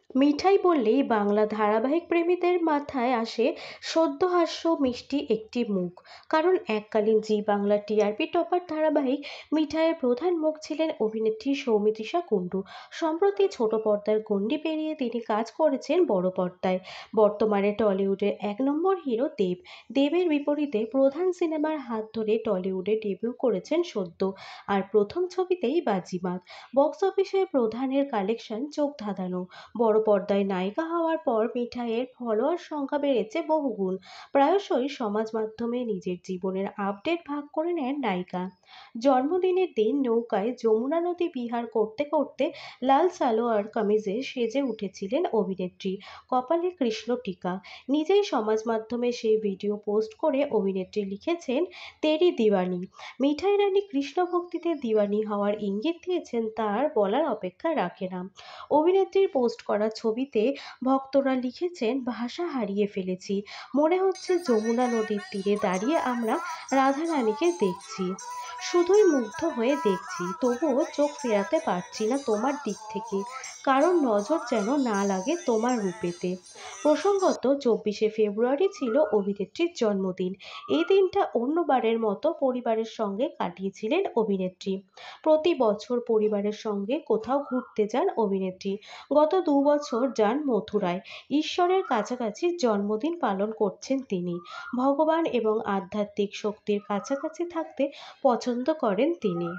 মিঠাই বললেই বাংলা ধারাবাহিক প্রেমীদের মাথায় আসে সদ্য হাস্য মিষ্টি একটি মুখ। কারণ এককালীন জি বাংলা টিআরপি টপার ধারাবাহিক মিঠাইয়ের প্রধান মুখ ছিলেন অভিনেত্রী সৌমিত্রিষা কুণ্ডু। সম্প্রতি ছোট পর্দার গণ্ডি পেরিয়ে তিনি কাজ করেছেন বড় পর্দায়। বর্তমানে টলিউডের এক নম্বর হিরো দেব। দেবের বিপরীতে প্রধান সিনেমার হাত ধরে টলিউডে ডেবিউ করেছেন সদ্য। আর প্রথম ছবিতেই বাজিমাত। বক্স অফিসে প্রধানের কালেকশন চোখ ধাঁধানো। বড় পর্দায় নায়িকা হওয়ার পর মিঠাইয়ের ফলোয়ার সংখ্যা বেড়েছে বহুগুণ। প্রায়শই সমাজ মাধ্যমে নিজের জীবনের আপডেট ভাগ করে নেন নায়িকা। জন্মদিনের দিন নৌকায় যমুনা নদী বিহার করতে করতে লাল সালোয়ার কামিজে সেজে উঠেছিলেন অভিনেত্রী। কপালে কৃষ্ণ টিকা। নিজেই সমাজ মাধ্যমে সেই ভিডিও পোস্ট করে অভিনেত্রী লিখেছেন, তেরি দিওয়ানি। মিঠাই রানী কৃষ্ণ ভক্তিতে দিওয়ানি হওয়ার ইঙ্গিত দিয়েছেন, তার বলার অপেক্ষা রাখে না। অভিনেত্রীর পোস্ট করা ছবিতে ভক্তরা লিখেছেন, ভাষা হারিয়ে ফেলেছি, মনে হচ্ছে যমুনা নদীর তীরে দাঁড়িয়ে আমরা রাধারানীকে দেখছি, শুধুই মুগ্ধ হয়ে দেখছি, তবুও চোখ ফেরাতে পারছি না তোমার দিক থেকে, কারণ নজর যেন না লাগে তোমার রূপেতে। প্রসঙ্গত 24শে ফেব্রুয়ারি ছিল অভিনেত্রীর জন্মদিন। এই দিনটা অন্যবারের মতো পরিবারের সঙ্গে কাটিয়েছিলেন অভিনেত্রী। প্রতি বছর পরিবারের সঙ্গে কোথাও ঘুরতে যান অভিনেত্রী। গত 2 বছর যান মথুরায়। ঈশ্বরের কাছাকাছি জন্মদিন পালন করছেন তিনি। ভগবান এবং আধ্যাত্মিক শক্তির কাছাকাছি থাকতে পছন্দ করেন তিনি।